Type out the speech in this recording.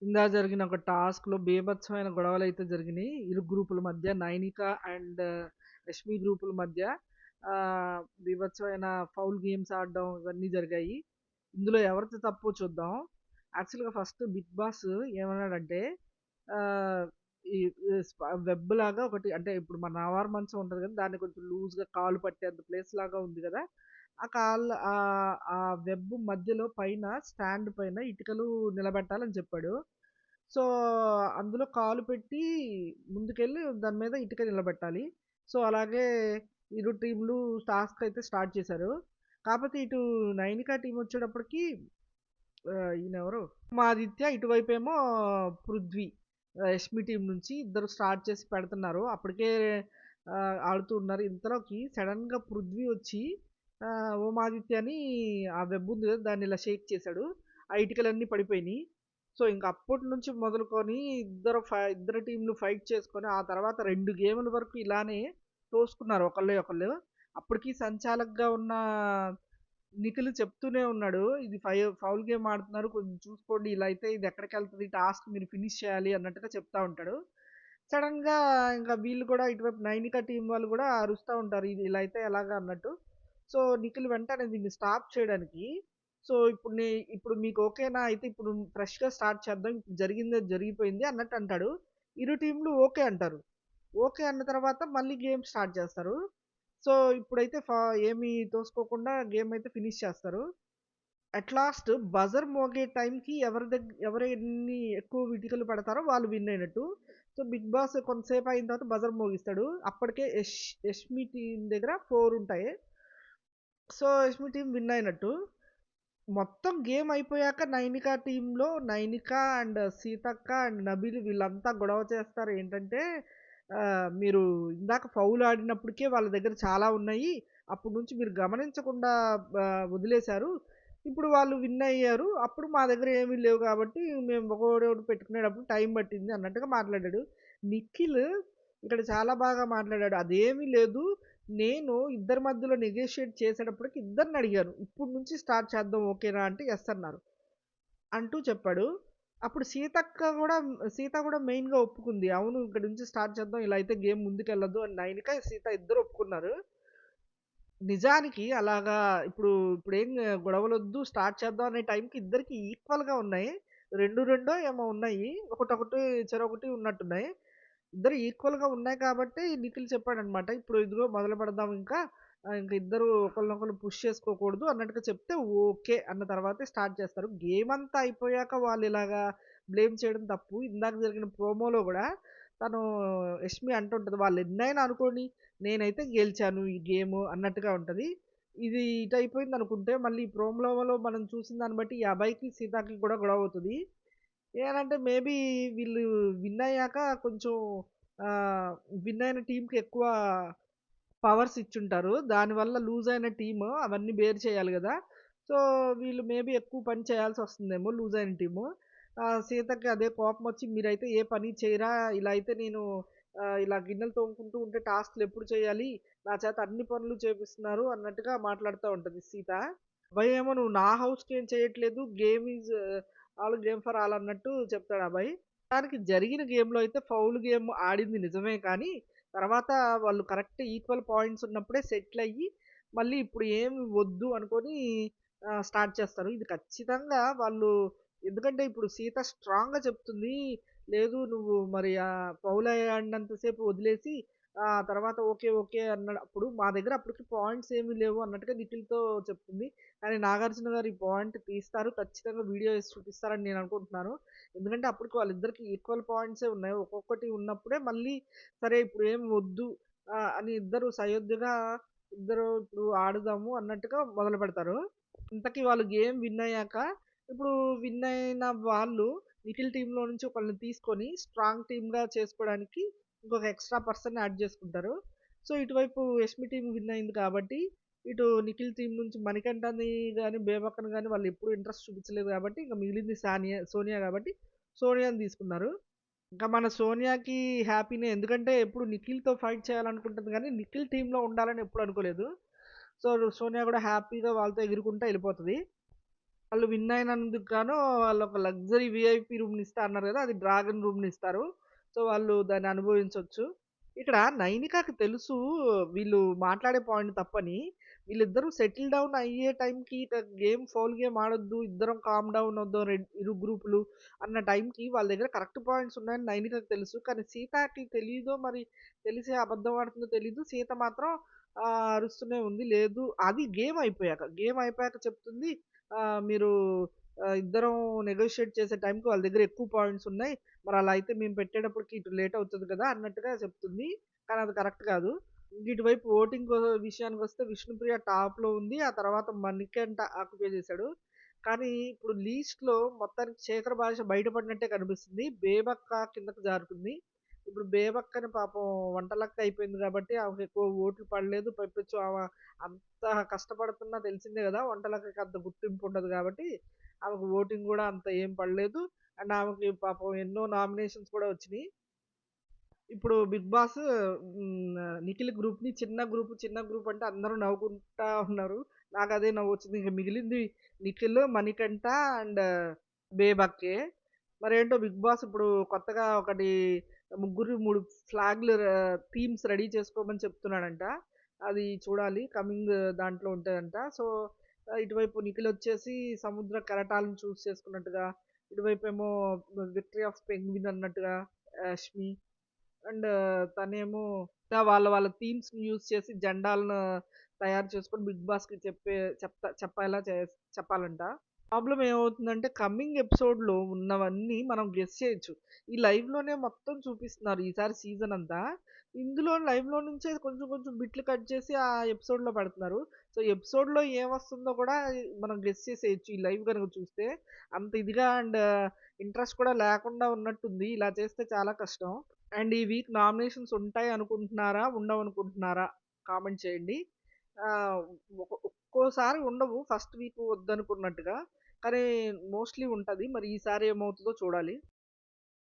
ఇందాక జరిగిన ఒక టాస్క్‌లో బీభత్సమైన గొడవలైతే జరిగినియి. ఇరు గ్రూపుల మధ్య 'నైనిక' అండ్ 'రష్మి' గ్రూపుల మధ్య బీభత్సమైన ఫౌల్ గేమ్స్ ఆడడం ఇవన్నీ జరిగాయి. ఇందులో ఎవరిది తప్పో చూద్దాం. యాక్చువల్‌గా ఫస్ట్ 'బిగ్ బాస్' ఏమన్నాడంటే ఆహ్, ఈ ఈ వెబ్ లాగా ఒకటి అంటే ఇప్పుడు మన నవారు మంచం ఉంటది కదా! దాన్ని కొంచెం లూజ్‌గా కాలు పట్టేంత ప్లేస్ లాగా ఉంది గదా! ఆ వెబ్ మధ్యలో పైన స్టాండ్ పైన ఇటుకలు నిలబెట్టాలని చెప్పాడు. సో, అందులో కాలు పెట్టి ముందుకెళ్ళి దాని మీద ఇటుక నిలబెట్టాలి. సో, అలాగే ఇరు టీమ్‌లు టాస్క్ అయితే స్టార్ట్ చేశారు. కాపోతే ఇటు నైనికా టీమ్ వచ్చేటప్పటికి ఈయనెవరు ఆదిత్య, ఇటువైపేమో పృథ్వీ. యష్మి టీమ్ నుంచి ఇద్దరు స్టార్ట్ చేసి పెడుతున్నారు. అప్పటికే ఆడుతూ ఉన్నారు. ఇంతలోకి సడెన్‌గా పృథ్వీ వచ్చి ఓమాదిత్యని ఆ వెబ్ ఉంది కదా! దాన్ని ఇలా షేక్ చేశాడు. ఆ ఇటుకలన్నీ పడిపోయినియి. సో, ఇంక అప్పటి నుంచి మొదలుకొని ఇద్దరు టీమ్‌లు ఫైట్ చేసుకొని, ఆ తర్వాత 2 గేముల వరకు ఇలానే తోసుకున్నారు ఒకళ్ళు. అప్పటికి సంచాలకుగా ఉన్న నిఖిల్ చెప్తూనే ఉన్నాడు. ఇది ఫౌల్ గేమ్ ఆడుతున్నారు. కొంచెం చూసుకోండి. ఇలా అయితే ఇది ఎక్కడికెళ్తది టాస్క్ మీరు ఫినిష్ చేయాలి అన్నట్టుగా చెప్తా ఉంటాడు. సడెన్‌గా ఇంకా వీళ్ళు కూడా ఇటువైపు నైనిక టీమ్ వాళ్ళు కూడా అరుస్తా ఉంటారు. ఇది ఇలా అయితే ఎలాగా అన్నట్టు. సో, నిఖిల్ వెంటనే దీన్ని స్టాప్ చేయడానికి సో, ఇప్పుడు మీకు ఓకేనా? అయితే ఇప్పుడు ఫ్రెష్‌గా స్టార్ట్ చేద్దాం. ఇప్పుడు జరిగింది జరిగిపోయింది అన్నట్టు అంటాడు. ఇరు టీమ్‌లు ఓకే అంటారు. ఓకే అన్న తర్వాత మళ్ళీ గేమ్ స్టార్ట్ చేస్తారు. సో, ఇప్పుడైతే ఏమి తోసుకోకుండా గేమ్ అయితే ఫినిష్ చేస్తారు. అట్ లాస్ట్ బజర్ మోగే టైంకి ఎవరెన్ని ఎక్కువ ఇటుకలు పెడతారో వాళ్ళు విన్ అయినట్టు. సో, బిగ్ బాస్ కొంతసేపు అయిన తర్వాత బజర్ మోగిస్తాడు. అప్పటికే యష్మి టీమ్ దగ్గర 4 ఉంటాయి. సో, యష్మి టీమ్ విన్ అయినట్టు. మొత్తం గేమ్ అయిపోయాక నైనిక అండ్ సీతక్క అండ్ నబీల్ వీళ్ళంతా గొడవ చేస్తారు. ఏంటంటే మీరు ఇందాక ఫౌల్ ఆడినప్పటికే వాళ్ళ దగ్గర చాలా ఉన్నాయి. అప్పటి నుంచి మీరు గమనించకుండా వదిలేశారు. ఇప్పుడు వాళ్ళు విన్ అయ్యారు. అప్పుడు మా దగ్గర ఏమీ లేవు కాబట్టి మేము ఒకడొకటి పెట్టుకునేటప్పుడు టైం పట్టింది అన్నట్టుగా మాట్లాడాడు. నిఖిల్ ఇక్కడ చాలా బాగా మాట్లాడాడు. అదేమీ లేదు. నేను ఇద్దరి మధ్యలో నెగోషియేట్ చేసేటప్పటికి ఇద్దరిని అడిగాను. ఇప్పుడు నుంచి స్టార్ట్ చేద్దాం ఓకేనా అంటే యెస్ అన్నారు. అంటూ చెప్పాడు. అప్పుడు సీత కూడా మెయిన్‌గా ఒప్పుకుంది. అవును ఇక్కడి నుంచి స్టార్ట్ చేద్దాం. ఇలా అయితే గేమ్ ముందుకెళ్ళదు అని నైనిక, సీత ఇద్దరు ఒప్పుకున్నారు. నిజానికి అలాగా ఇప్పుడేం గొడవలొద్దు స్టార్ట్ చేద్దాం అనే టైంకి ఇద్దరికీ ఈక్వల్‌గా ఉన్నాయి. 2 ఏమో ఉన్నాయి. ఒకటొకటి చెరొకటి ఉన్నట్టున్నాయి. ఇద్దరు ఈక్వల్‌గా ఉన్నాయి కాబట్టి నిఖిల్ చెప్పాడనమాట. ఇప్పుడు ఇదిగో మొదలు పెడదాం ఇంకా. ఇంక ఇద్దరు ఒకళ్ళనొకళ్ళు పుష్ చేసుకోకూడదు అన్నట్టుగా చెప్తే ఓకే అన్న తర్వాతే స్టార్ట్ చేస్తారు. గేమ్ అంతా అయిపోయాక వాళ్ళు ఇలాగా బ్లేమ్ చేయడం తప్పు. ఇందాక జరిగిన ప్రోమోలో గూడా తను యష్మి అంటుంటది. వాళ్ళెన్నైనా అనుకోని నేనైతే గెలిచాను ఈ గేము అన్నట్టుగా ఉంటది. ఇది ఇటయిపోయిందనుకుంటే మళ్ళీ ఈ ప్రోమోలో మనం చూసిన దాన్ని బట్టి ఈ అభయ్‌కి, సీతకి కూడా గొడవవుతది. ఏనంటే మేబీ వీళ్ళు విన్ అయ్యాక కొంచెం ఆహ్, విన్ అయిన టీమ్‌కి ఎక్కువ పవర్స్ ఇచ్చుంటారు. దానివల్ల లూజ్ అయిన టీము అవన్నీ బేర్ చేయాలి గదా! సో, వీళ్ళు మేబీ ఎక్కువ పని చేయాల్సొస్తుందేమో లూజ్ అయిన టీము. సీతకి అదే కోపమొచ్చి మీరైతే ఏ పని చేయరా? ఇలా అయితే నేను ఇలా గిన్నెలు తోముకుంటూ ఉంటే టాస్క్‌లు ఎప్పుడు చేయాలి? నా చేత అన్ని పనులు చేపిస్తున్నారు అన్నట్టుగా మాట్లాడుతా ఉంటది సీత. అభయ్ నువ్వు నా హౌస్‌కి ఏం చేయట్లేదు. గేమ్ ఫర్ ఆల్ అన్నట్టు చెప్తాడు అభయ్. దానికి జరిగిన గేమ్‌లో అయితే ఫౌల్ గేమ్ ఆడింది నిజమే కానీ, తర్వాత వాళ్ళు కరెక్ట్ ఈక్వల్ పాయింట్స్ ఉన్నప్పుడే సెటిల్ అయ్యి, మళ్ళీ ఇప్పుడు ఏమి వద్దు అనుకోని స్టార్ట్ చేస్తారు. ఇది ఖచ్చితంగా వాళ్ళు ఎందుకంటే ఇప్పుడు సీత స్ట్రాంగ్‌గా చెప్తుంది. లేదు నువ్వు మరి ఫౌల్ ఆడినంత సేపు వదిలేసి తర్వాత ఓకే అన్నప్పుడు మా దగ్గర అప్పటికి పాయింట్స్ ఏమి లేవు అన్నట్టుగా నిఖిల్‌తో చెప్తుంది. కానీ నాగార్జున గారు ఈ పాయింట్ తీస్తారు. ఖచ్చితంగా వీడియో ఏసి చూపిస్తారని నేను అనుకుంటున్నాను. ఎందుకంటే అప్పటికి వాళ్ళిద్దరికి ఈక్వల్ పాయింట్సే ఉన్నాయి. ఒక్కొక్కటి ఉన్నప్పుడే మళ్ళీ సరే ఇప్పుడు ఏం వద్దు అని ఇద్దరు సయోధ్యగా ఇద్దరు ఇప్పుడు ఆడుదాము అన్నట్టుగా మొదలుపెడతారు. ఇంతకీ వాళ్ళు గేమ్ విన్ అయ్యాక ఇప్పుడు విన్ అయిన వాళ్ళు నిఖిల్ టీమ్‌లో నుంచి ఒకళ్ళని తీసుకొని స్ట్రాంగ్ టీమ్‌గా చేసుకోవడానికి ఇంకొక ఎక్స్‌ట్రా పర్సన్‌ని యాడ్ చేసుకుంటారు. సో, ఇటువైపు యష్మి టీమ్ విన్ అయింది కాబట్టి ఇటు నిఖిల్ టీమ్ నుంచి మణికంఠని గాని, బేబక్కని గాని వాళ్ళెప్పుడు ఇంట్రెస్ట్ చూపించలేదు కాబట్టి ఇంక మిగిలింది సోనియా కాబట్టి సోనియాని తీసుకున్నారు. ఇంకా మన సోనియాకి హ్యాపీనే. ఎందుకంటే ఎప్పుడు నిఖిల్‌తో ఫైట్ చేయాలనుకుంటుంది గానీ, నిఖిల్ టీమ్‌లో ఉండాలని ఎప్పుడు అనుకోలేదు. సో, సోనియా గూడా హ్యాపీగా వాళ్ళతో ఎగురుకుంటా ఎళ్ళిపోతది. వాళ్ళు విన్ అయినందుకు గాను వాళ్ళొక లగ్జరీ వీఐపీ రూమ్‌నిస్తా అన్నారు గదా! అది డ్రాగన్ రూమ్‌నిస్తారు. సో, వాళ్ళు దాన్ని అనుభవించొచ్చు. ఇక్కడ నైనికాకి తెలుసు వీళ్ళు మాట్లాడే పాయింట్ తప్పని. వీళ్ళిద్దరూ సెటిల్ డౌన్ అయ్యే టైంకి గేమ్ ఫౌల్ గేమ్ ఆడొద్దు. ఇద్దరం కామ్ డౌన్ అవుదాం ఇరు గ్రూపులు అన్న టైంకి వాళ్ళ దగ్గర కరెక్ట్ పాయింట్స్ ఉన్నాయని నైనికాకి తెలుసు. కానీ సీతకి తెలీదో మరి తెలిసి అబద్ధం ఆడుతుందో తెలీదు. సీత మాత్రం అరుస్తూనే ఉంది. లేదు అది గేమ్ అయిపోయాక. గేమ్ అయిపోయాక చెప్తుంది మీరు ఇద్దరం నెగోషియేట్ చేసే టైంకి వాళ్ళ దగ్గర ఎక్కువ పాయింట్స్ ఉన్నాయి. మరలా అయితే మేము పెట్టేటప్పటికి ఇటు లేట్ అవుతది కదా! అన్నట్టుగా చెప్తుంది. కానీ అది కరెక్ట్ కాదు. ఇటువైపు ఓటింగ్ విషయానికొస్తే విష్ణుప్రియ టాప్‌లో ఉంది. ఆ తర్వాత మణికంఠ ఆక్యుపై చేశాడు. కానీ ఇప్పుడు లీస్ట్‌లో మొత్తానికి శేఖర్ భాష బయటపడినట్టే కనిపిస్తుంది. బేబక్క కిందకి జారుతుంది. ఇప్పుడు బేబక్కని పాపం వంటలక్క అయిపోయింది కాబట్టి ఆమెకు ఎక్కువ ఓట్లు పడలేదు. పైపెచ్చు అంత కష్టపడుతున్నా తెలిసిందే గదా! వంటలక్కకి అంత గుర్తింపు ఉండదు గాబట్టి, ఆమెకు ఓటింగ్ గూడా అంత ఏం పడలేదు. అండ్ ఆమెకి పాపం ఎన్నో నామినేషన్స్ కూడా వచ్చినియి. ఇప్పుడు 'బిగ్ బాస్' నిఖిల్ గ్రూప్‌ని చిన్న గ్రూప్ అంటే అందరూ నవ్వుకుంటా ఉన్నారు. నాకదే నవ్వొచ్చింది. ఇంక మిగిలింది నిఖిల్, మణికంఠ అండ్ బేబక్కే. మరేంటో 'బిగ్ బాస్' ఇప్పుడు కొత్తగా ఒకటి 3 ఫ్లాగ్‌లు థీమ్స్ రెడీ చేసుకోమని చెప్తున్నాడంట. అది చూడాలి. కమింగ్ దాంట్లో ఉంటదంట. సో, ఇటువైపు నిఖిలొచ్చేసి సముద్ర కెరటాలను చేసుకున్నట్టుగా, ఇటువైపేమో 'విక్టరీ ఆఫ్ పెంగ్విన్' అన్నట్టుగా 'యష్మి' అండ్ తనేమో వాళ్ళ థీమ్స్‌ని యూజ్ చేసి జెండాలను తయారు చేసుకొని 'బిగ్ బాస్‌కి' చెప్పేలా చెప్పాలంట. ప్రాబ్లమ్ ఏమవుతుందంటే కమింగ్ ఎపిసోడ్‌లో ఉన్నవన్నీ మనం గెస్ చేయొచ్చు. ఈ లైవ్‌లోనే మొత్తం చూపిస్తున్నారు ఈసారి సీజన్ అంతా. ఇందులో లైవ్‌లో నుంచే కొంచెం కొంచెం బిట్లు కట్ చేసి ఆ ఎపిసోడ్‌లో పెడుతున్నారు. సో, ఎపిసోడ్‌లో ఏమొస్తుందో కూడా మనం గెస్ చేసేయొచ్చు ఈ లైవ్ గనుక చూస్తే. అంత ఇదిగా అండ్ ఇంట్రెస్ట్ కూడా లేకుండా ఉన్నట్టుంది. ఇలా చేస్తే చాలా కష్టం. అండ్ ఈ వీక్ నామినేషన్స్ ఉంటాయి అనుకుంటున్నారా? ఉండవనుకుంటున్నారా? కామెంట్ చేయండి. ఆహ్, ఒక్కోసారి ఉండవు. ఫస్ట్ వీక్ వద్దనుకున్నట్టుగా. కానీ మోస్ట్‌లీ ఉంటది. మరి ఈసారి ఏమవుతదో చూడాలి.